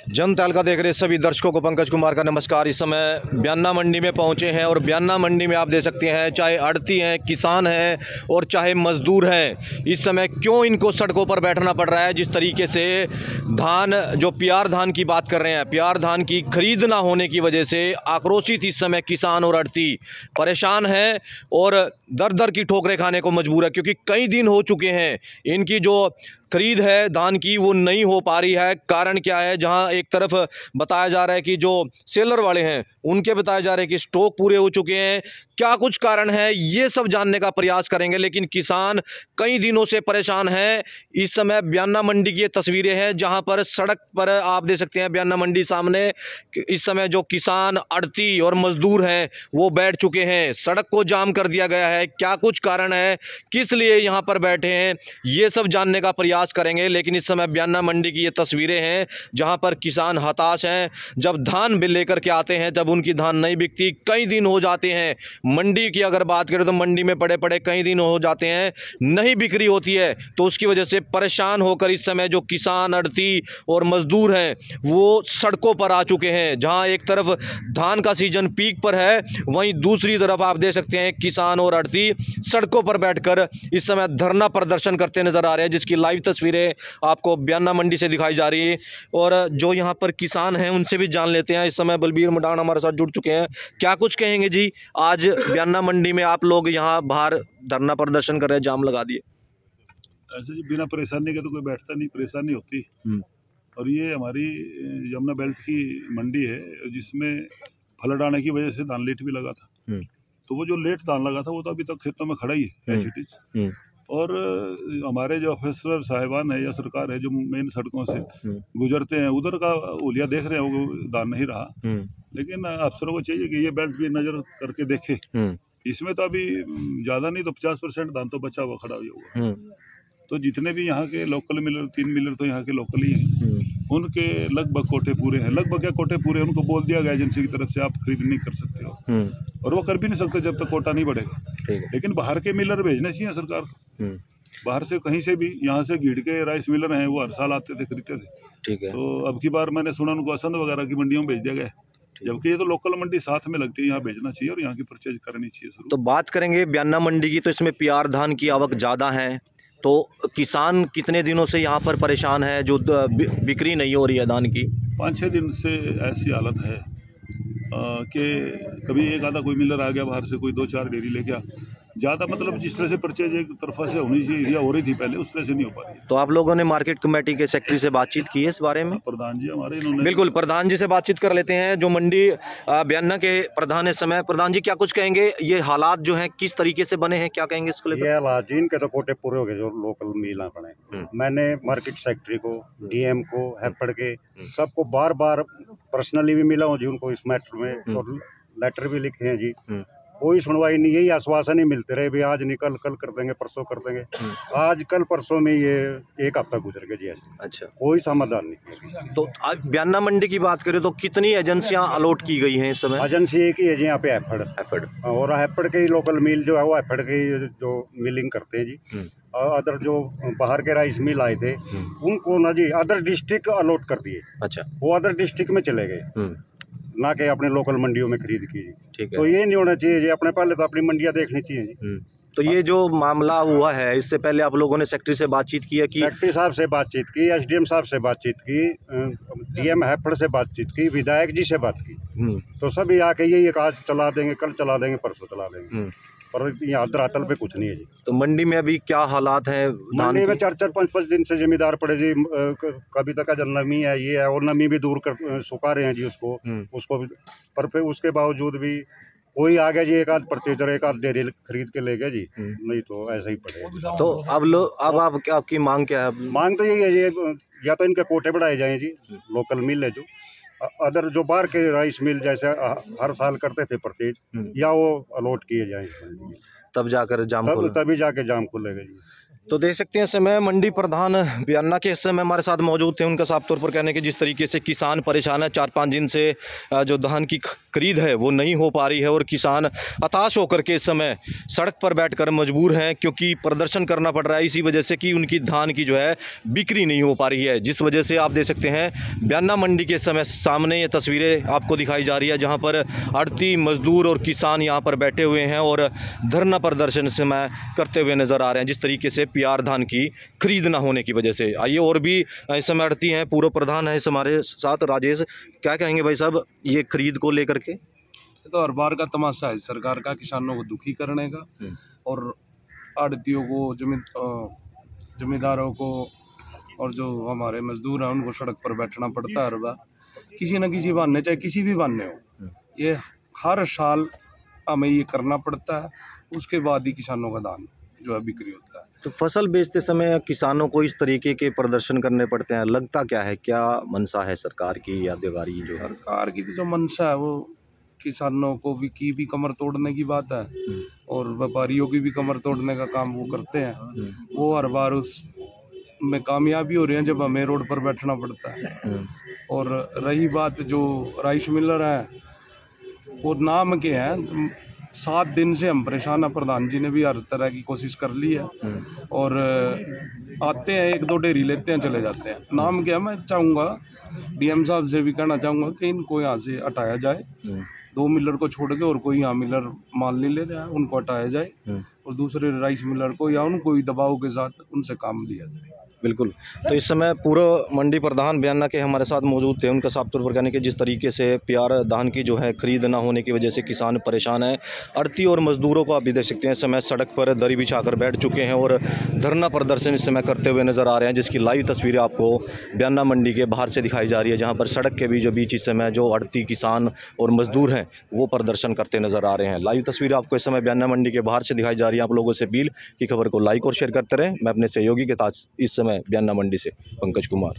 जनता का देख रहे सभी दर्शकों को पंकज कुमार का नमस्कार। इस समय बयाना मंडी में पहुंचे हैं और बयाना मंडी में आप देख सकते हैं चाहे आड़ती हैं, किसान हैं और चाहे मजदूर हैं, इस समय क्यों इनको सड़कों पर बैठना पड़ रहा है। जिस तरीके से धान, जो प्यार धान की बात कर रहे हैं, प्यार धान की खरीद ना होने की वजह से आक्रोशित इस समय किसान और आड़ती परेशान हैं और दर दर की ठोकरें खाने को मजबूर है, क्योंकि कई दिन हो चुके हैं इनकी जो खरीद है धान की वो नहीं हो पा रही है। कारण क्या है? जहां एक तरफ बताया जा रहा है कि जो सेलर वाले हैं उनके बताया जा रहा है कि स्टॉक पूरे हो चुके हैं। क्या कुछ कारण है ये सब जानने का प्रयास करेंगे, लेकिन किसान कई दिनों से परेशान हैं। इस समय बयाना मंडी की ये तस्वीरें हैं जहां पर सड़क पर आप देख सकते हैं बयाना मंडी सामने इस समय जो किसान, आड़ती और मजदूर हैं वो बैठ चुके हैं। सड़क को जाम कर दिया गया है। क्या कुछ कारण है, किस लिए यहाँ पर बैठे हैं, ये सब जानने का प्रयास करेंगे। लेकिन इस समय बयाना मंडी की ये तस्वीरें हैं जहां पर किसान हताश हैं। जब धान बिल लेकर के आते हैं जब उनकी धान नहीं बिकती, कई दिन हो जाते हैं। मंडी की अगर बात करें तो मंडी में पड़े पड़े कई दिन हो जाते हैं, नहीं बिक्री होती है, तो उसकी वजह से परेशान होकर इस समय जो किसान, आड़ती और मजदूर हैं वो सड़कों पर आ चुके हैं। जहां एक तरफ धान का सीजन पीक पर है, वहीं दूसरी तरफ आप देख सकते हैं किसान और आड़ती सड़कों पर बैठकर इस समय धरना प्रदर्शन करते नजर आ रहे हैं, जिसकी लाइव तस्वीरें आपको बयाना मंडी से दिखाई जा रही है। और जो यहाँ पर किसान हैं उनसे भी जान लेते हैं। इस समय बलबीर मुडान हमारे साथ जुड़ चुके हैं। क्या कुछ कहेंगे जी? आज बयाना मंडी में आप लोग यहाँ बाहर धरना प्रदर्शन कर रहे हैं, जाम लगा दिए। ऐसे जी बिना परेशानी के तो कोई बैठता नहीं, परेशानी होती। और ये हमारी यमुना बेल्ट की मंडी है जिसमें फ्लड आने की वजह से धान लेट भी लगा था। तो वो जो लेट धान लगा था वो तो अभी तक खेतों में खड़ा ही है एज इट इज। और हमारे जो ऑफिसर साहिबान है या सरकार है जो मेन सड़कों से गुजरते हैं उधर का ओलिया देख रहे हैं, वो दान नहीं रहा। लेकिन अफसरों को चाहिए कि ये बेल्ट भी नजर करके देखे। इसमें तो अभी ज्यादा नहीं तो 50% धान तो बचा हुआ खड़ा हुआ। तो जितने भी यहाँ के लोकल मिलर, 3 मिलर तो यहाँ के लोकल ही हैं, उनके लगभग कोटे पूरे हैं। लगभग क्या कोटे पूरे हैं, उनको बोल दिया गया एजेंसी की तरफ से आप खरीद नहीं कर सकते हो, और वो कर भी नहीं सकते जब तक कोटा नहीं बढ़ेगा। लेकिन बाहर के मिलर भेजने चाहिए सरकार को। बाहर से कहीं से भी, यहाँ से गीड़ के राइस मिलर हैं वो हर साल आते थे, खरीदते थे। ठीक है। तो अब की बार मैंने सुना उनको असंध वगैरह की मंडियों में भेज दिया गया, जबकि ये तो लोकल मंडी साथ में लगती है, यहाँ भेजना चाहिए और यहाँ की परचेज करनी चाहिए। तो बात करेंगे बयाना मंडी की, तो इसमें प्यार धान की आवक ज़्यादा है, तो किसान कितने दिनों से यहाँ पर परेशान है जो बिक्री नहीं हो रही है धान की? 5-6 दिन से ऐसी हालत है कि कभी एक आधा कोई मिलर आ गया बाहर से, कोई 2-4 डेयरी ले गया। ज़्यादा मतलब जिस तरह से परचेज एक तरफा से होनी चाहिए या हो रही थी पहले, उस तरह से नहीं हो पा रही। तो आप लोगों ने मार्केट कमेटी के सेक्रेटरी से बातचीत की है इस बारे में? प्रधान जी हमारे, इन्होंने बिल्कुल, प्रधान जी से बातचीत कर लेते हैं जो मंडी बयाना के प्रधान इस समय। प्रधान जी क्या कुछ कहेंगे? ये हालात जो हैं किस तरीके से बने हैं, क्या कहेंगे इसको लेकर? ये हालात जी इनके तो कोटे पूरे हो गए जो लोकल मिला पड़े। मैंने मार्केट सेक्रेटरी को, डीएम को, हेपड़ के सबको बार बार पर्सनली भी मिला हूँ जी उनको इस मैटर में, और लेटर भी लिखे हैं जी। कोई सुनवाई नहीं, यही आश्वासन ही मिलते रहे भी आज निकल, कल कर देंगे, परसों कर देंगे। आज कल परसों में ये 1 हफ्ता गुजर गया जी ऐसे। अच्छा, कोई समाधान नहीं। तो आज बयाना मंडी की बात करें तो कितनी एजेंसियां अलॉट की गई हैं इस समय? एजेंसी एक ही है जी यहाँ पे, हेपड़। और हेपड़ के लोकल मिल जो है वो हेपड़ के जो मिलिंग करते हैं जी। अदर जो बाहर के राइस मिल आए थे उनको ना जी अदर डिस्ट्रिक्ट अलॉट कर दिए। अच्छा, वो अदर डिस्ट्रिक्ट में चले गए, ना कि अपने लोकल मंडियों में खरीद की। ठीक है। तो ये नहीं होना चाहिए जी, अपने पहले तो अपनी मंडियां देखनी चाहिए जी। तो ये जो मामला हुआ है इससे पहले आप लोगों ने सेक्रेटरी से बातचीत की है? कि सेक्रेटरी साहब से बातचीत की, एसडीएम साहब से बातचीत की, डीएम हेपड़ से बातचीत की, विधायक जी से बात की। तो सभी आके यही आज चला देंगे, कल चला देंगे, परसों चला देंगे, पर यहाँ धरातल पे कुछ नहीं है जी। तो मंडी में अभी क्या हालात हैं? मंडी में 4-4, 5-5 दिन से जमींदार पड़े जी। कभी तक जल नमी है, ये है, और नमी भी दूर कर सुखा रहे हैं जी उसको भी, पर फिर उसके बावजूद भी कोई आ गया जी, एक आध परचेजर, एक आध डेयरी खरीद के ले गया जी, नहीं तो ऐसा ही पड़ेगा। तो अब आपकी मांग क्या है? मांग तो यही है जी, या तो इनके कोटे बढ़ाए जाएं जी, लोकल मिल है जो, अदर जो बाहर के राइस मिल जैसे हर साल करते थे परचेज, या वो अलॉट किए जाएं, तब जाकर जाम तभी जाके जाम खुलेगा जी। तो देख सकते हैं इस समय मंडी प्रधान बयाना के इस समय हमारे साथ मौजूद थे। उनका साफ तौर पर कहने कि जिस तरीके से किसान परेशान है, 4-5 दिन से जो धान की खरीद है वो नहीं हो पा रही है और किसान हताश होकर के इस समय सड़क पर बैठकर मजबूर हैं, क्योंकि प्रदर्शन करना पड़ रहा है इसी वजह से कि उनकी धान की जो है बिक्री नहीं हो पा रही है। जिस वजह से आप देख सकते हैं बयाना मंडी के समय सामने ये तस्वीरें आपको दिखाई जा रही है, जहाँ पर आड़ती, मजदूर और किसान यहाँ पर बैठे हुए हैं और धरना प्रदर्शन इस समय करते हुए नजर आ रहे हैं, जिस तरीके से प्यार धान की खरीद ना होने की वजह से। आइए और भी इस समय आड़ती हैं, पूर्व प्रधान है इस हमारे साथ राजेश, क्या कहेंगे भाई साहब ये खरीद को लेकर के? तो हर बार का तमाशा है सरकार का, किसानों को दुखी करने का और आड़तियों को, जमींदारों को और जो हमारे मजदूर हैं उनको सड़क पर बैठना पड़ता है हर बार, किसी न किसी बहाने, चाहे किसी भी बहाने हो। ये हर साल हमें ये करना पड़ता है, उसके बाद ही किसानों का धान जो है बिक्री होता है। तो फसल बेचते समय किसानों को इस तरीके के प्रदर्शन करने पड़ते हैं, लगता क्या है, क्या मंशा है सरकार की या अधिकारी जो है? सरकार की जो मंशा है वो किसानों को भी कमर तोड़ने की बात है और व्यापारियों की भी कमर तोड़ने का काम वो करते हैं। वो हर बार उस में कामयाबी हो रही है जब हमें रोड पर बैठना पड़ता है। और रही बात जो राइस मिलर है, वो नाम के हैं, 7 दिन से हम परेशान हैं। प्रधान जी ने भी हर तरह की कोशिश कर ली है और आते हैं, 1-2 ढेरी लेते हैं, चले जाते हैं। नाम क्या, मैं चाहूँगा डीएम साहब से भी कहना चाहूँगा कि इनको यहाँ से हटाया जाए, 2 मिलर को छोड़ के और कोई यहाँ मिलर माल नहीं ले रहा है, उनको हटाया जाए और दूसरे राइस मिलर को या उनको ही दबाव के साथ उनसे काम लिया जाए। बिल्कुल। तो इस समय पूर्व मंडी प्रधान बयाना के हमारे साथ मौजूद थे। उनका साफ तौर पर कहने कि जिस तरीके से प्यार धान की जो है खरीद ना होने की वजह से किसान परेशान है। आड़ती और मजदूरों को आप भी देख सकते हैं इस समय सड़क पर दरी बिछाकर बैठ चुके हैं और धरना प्रदर्शन इस समय करते हुए नजर आ रहे हैं, जिसकी लाइव तस्वीरें आपको बयाना मंडी के बाहर से दिखाई जा रही है, जहाँ पर सड़क के बीच इस समय जो आड़ती, किसान और मजदूर हैं वो प्रदर्शन करते नजर आ रहे हैं। लाइव तस्वीरें आपको इस समय बयाना मंडी के बाहर से दिखाई जा रही है। आप लोगों से अपील की खबर को लाइक और शेयर करते रहें। मैं अपने सहयोगी के साथ इस समय बयाना मंडी से पंकज कुमार।